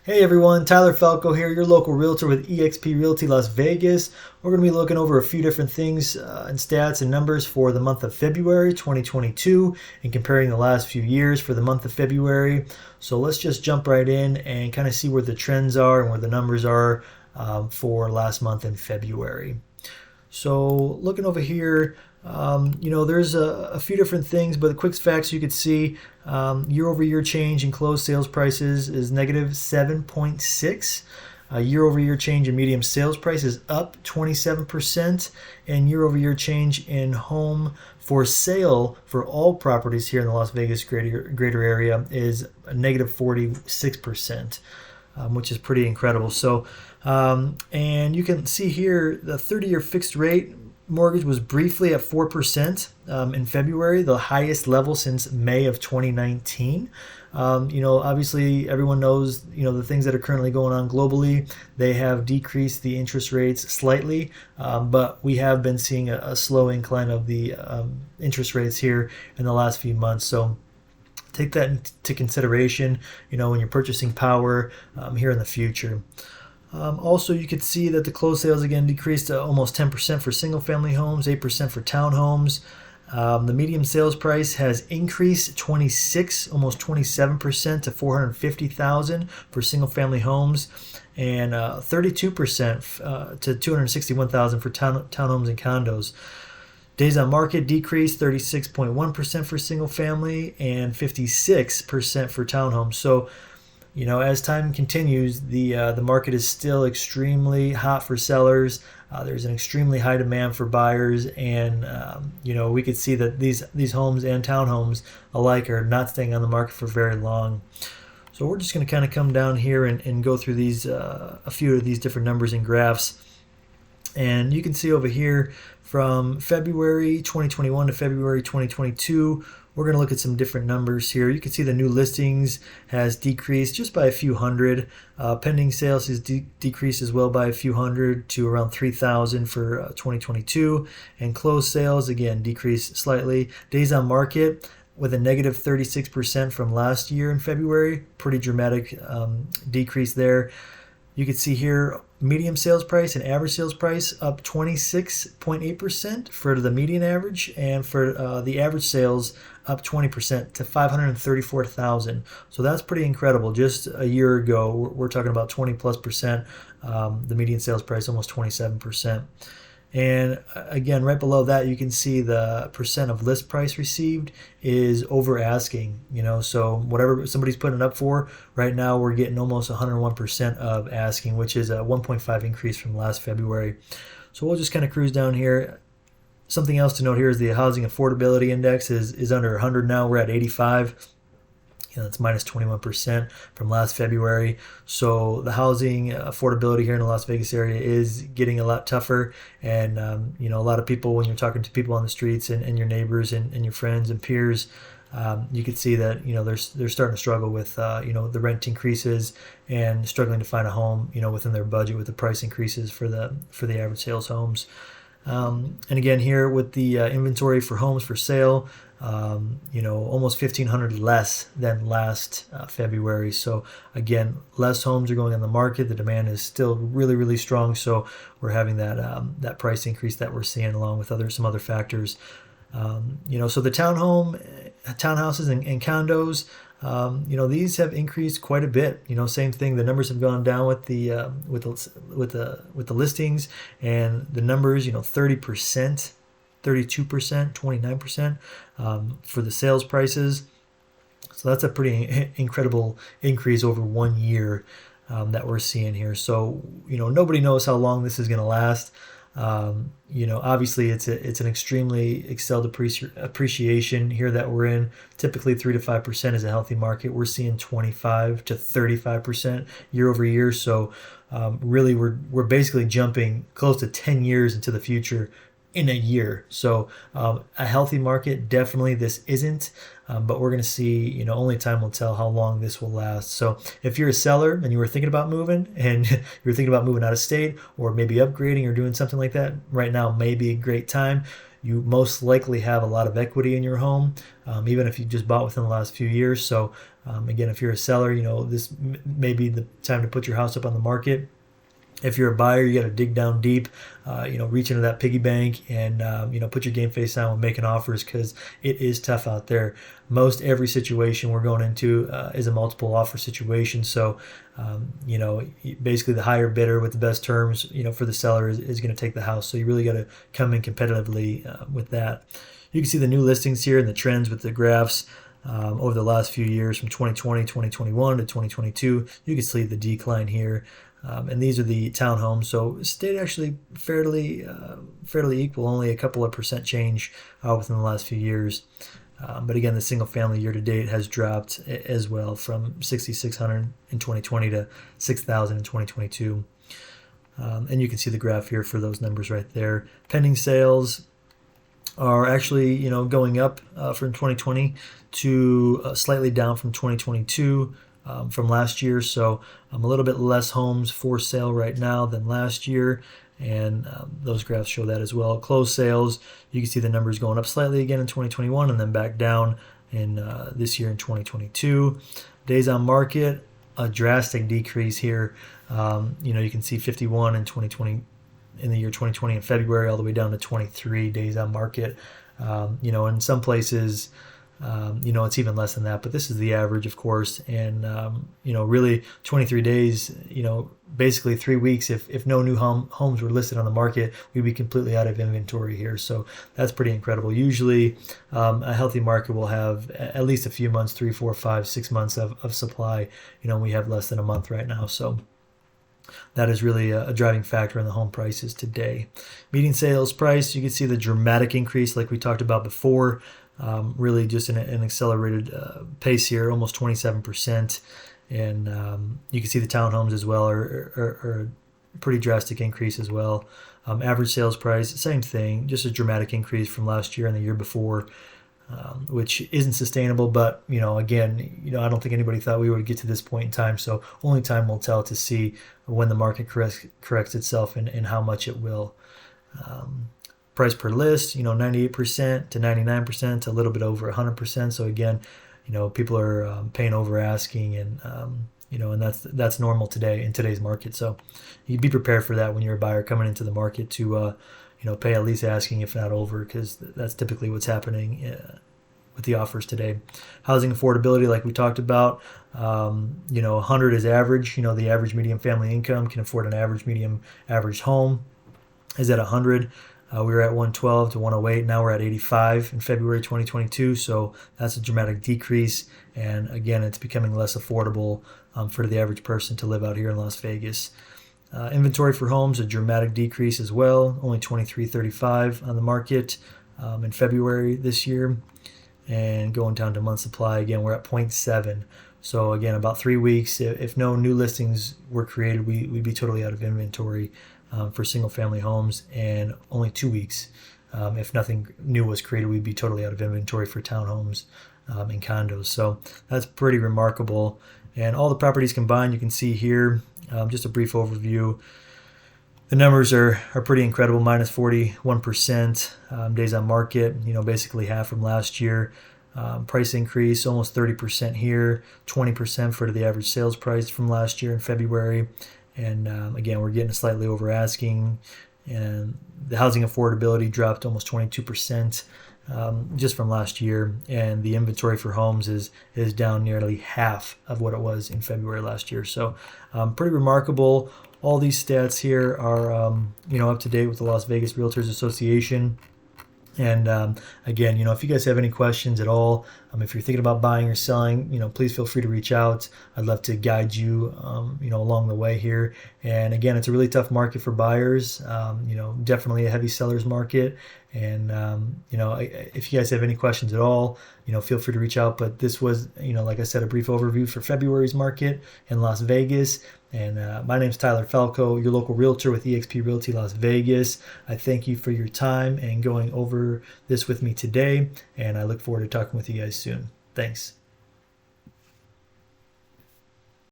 Hey everyone, Tyler Falco here, your local realtor with eXp Realty Las Vegas. We're going to be looking over a few different things and stats and numbers for the month of February 2022 and comparing the last few years for the month of February. So let's just jump right in and kind of see where the trends are and where the numbers are for last month in February. So looking over here, there's a few different things, but the quick facts you could see year over year change in closed sales prices is negative 7.6. Year over year change in medium sales price is up 27%, and year over year change in home for sale for all properties here in the Las Vegas greater area is a negative 46%. Which is pretty incredible. So, and you can see here the 30-year fixed rate mortgage was briefly at 4% in February, the highest level since May of 2019. Obviously everyone knows, the things that are currently going on globally. They have decreased the interest rates slightly, but we have been seeing a slow incline of the interest rates here in the last few months. So take that into consideration, when you're purchasing power here in the future. Also, you could see that the closed sales again decreased to almost 10% for single-family homes, 8% for townhomes. The median sales price has increased almost 27% to $450,000 for single-family homes, and 32% to $261,000 for townhomes and condos. Days on market decreased 36.1% for single family and 56% for townhomes. So, as time continues, the market is still extremely hot for sellers. There's an extremely high demand for buyers, and we could see that these homes and townhomes alike are not staying on the market for very long. So we're just going to kind of come down here and go through these a few of these different numbers and graphs. And you can see over here from February 2021 to February 2022, we're going to look at some different numbers here. You can see the new listings has decreased just by a few hundred. Pending sales has decreased as well by a few hundred to around 3,000 for 2022. And closed sales, again, decreased slightly. Days on market with a negative 36% from last year in February. Pretty dramatic decrease there. You can see here medium sales price and average sales price up 26.8% for the median average, and for the average sales up 20% to $534,000. So that's pretty incredible. Just a year ago, we're talking about 20+%. The median sales price almost 27%. And again, right below that, you can see the percent of list price received is over asking. So whatever somebody's putting it up for, right now we're getting almost 101% of asking, which is a 1.5 increase from last February. So we'll just kind of cruise down here. Something else to note here is the housing affordability index is under 100 now. We're at 85. That's minus 21% from last February. So the housing affordability here in the Las Vegas area is getting a lot tougher. And, a lot of people, when you're talking to people on the streets and your neighbors and your friends and peers, you could see that, they're starting to struggle with, the rent increases and struggling to find a home, within their budget with the price increases for the average sales homes. And again, here with the inventory for homes for sale, almost 1,500 less than last February. So again, less homes are going on the market. The demand is still really, really strong. So we're having that price increase that we're seeing, along with some other factors. So the townhouses and condos, these have increased quite a bit. Same thing. The numbers have gone down with the listings, and the numbers, 30%, 32%, 29% for the sales prices. So that's a pretty incredible increase over 1 year that we're seeing here. So nobody knows how long this is going to last. Obviously it's an extremely excelled appreciation here that we're in. Typically 3 to 5% is a healthy market. We're seeing 25 to 35% year over year. So really we're basically jumping close to 10 years into the future in a year. So a healthy market, definitely this isn't, but we're going to see, only time will tell how long this will last. So if you're a seller and you were thinking about moving and you're thinking about moving out of state or maybe upgrading or doing something like that, right now may be a great time. You most likely have a lot of equity in your home, even if you just bought within the last few years. So Again, if you're a seller, this may be the time to put your house up on the market. If you're a buyer, you got to dig down deep, reach into that piggy bank and, put your game face on when making offers, because it is tough out there. Most every situation we're going into is a multiple offer situation. So, basically the higher bidder with the best terms, for the seller is going to take the house. So you really got to come in competitively with that. You can see the new listings here and the trends with the graphs. Over the last few years from 2020, 2021 to 2022, you can see the decline here. And these are the townhomes, so stayed actually fairly equal, only a couple of percent change within the last few years. But again, the single family year to date has dropped as well from 6,600 in 2020 to 6,000 in 2022. And you can see the graph here for those numbers right there. Pending sales are actually going up from 2020 to slightly down from 2022. From last year, so a little bit less homes for sale right now than last year, and those graphs show that as well. Closed sales, you can see the numbers going up slightly again in 2021 and then back down in this year in 2022. Days on market, a drastic decrease here. You can see 51 in 2020, in the year 2020 in February, all the way down to 23 days on market. In some places, it's even less than that, but this is the average, of course. And, really 23 days, basically 3 weeks, if no new homes were listed on the market, we'd be completely out of inventory here. So that's pretty incredible. Usually a healthy market will have at least a few months, 3, 4, 5, 6 months of supply. We have less than a month right now. So that is really a driving factor in the home prices today. Median sales price, you can see the dramatic increase like we talked about before. Really just an accelerated pace here, almost 27%. And you can see the townhomes as well are a pretty drastic increase as well. Average sales price, same thing, just a dramatic increase from last year and the year before, which isn't sustainable. But, again, I don't think anybody thought we would get to this point in time. So only time will tell to see when the market corrects itself and how much it will. Price per list, 98% to 99% to a little bit over 100%. So again, people are paying over asking, and and that's normal today in today's market. So you be prepared for that when you're a buyer coming into the market to pay at least asking, if not over, because that's typically what's happening with the offers today. Housing affordability, like we talked about, 100 is average. The average median family income can afford an average home is at 100. We were at 112 to 108. Now we're at 85 in February 2022. So that's a dramatic decrease. And again, it's becoming less affordable for the average person to live out here in Las Vegas. Inventory for homes, a dramatic decrease as well. Only 2335 on the market in February this year. And going down to month supply, again, we're at 0.7. So again, about 3 weeks. If no new listings were created, we'd be totally out of inventory for single family homes, and only 2 weeks. If nothing new was created, we'd be totally out of inventory for townhomes and condos. So that's pretty remarkable. And all the properties combined, you can see here, just a brief overview. The numbers are pretty incredible, minus 41% days on market, basically half from last year. Price increase, almost 30% here, 20% for the average sales price from last year in February. And again, we're getting slightly over asking, and the housing affordability dropped almost 22% just from last year. And the inventory for homes is down nearly half of what it was in February last year. So pretty remarkable. All these stats here are up to date with the Las Vegas Realtors Association. And again, if you guys have any questions at all, if you're thinking about buying or selling, please feel free to reach out. I'd love to guide you, along the way here. And again, it's a really tough market for buyers. Definitely a heavy sellers market. And if you guys have any questions at all, feel free to reach out. But this was, like I said, a brief overview for February's market in Las Vegas. And my name's Tyler Falco, your local realtor with eXp Realty Las Vegas. I thank you for your time and going over this with me today, and I look forward to talking with you guys soon. Thanks.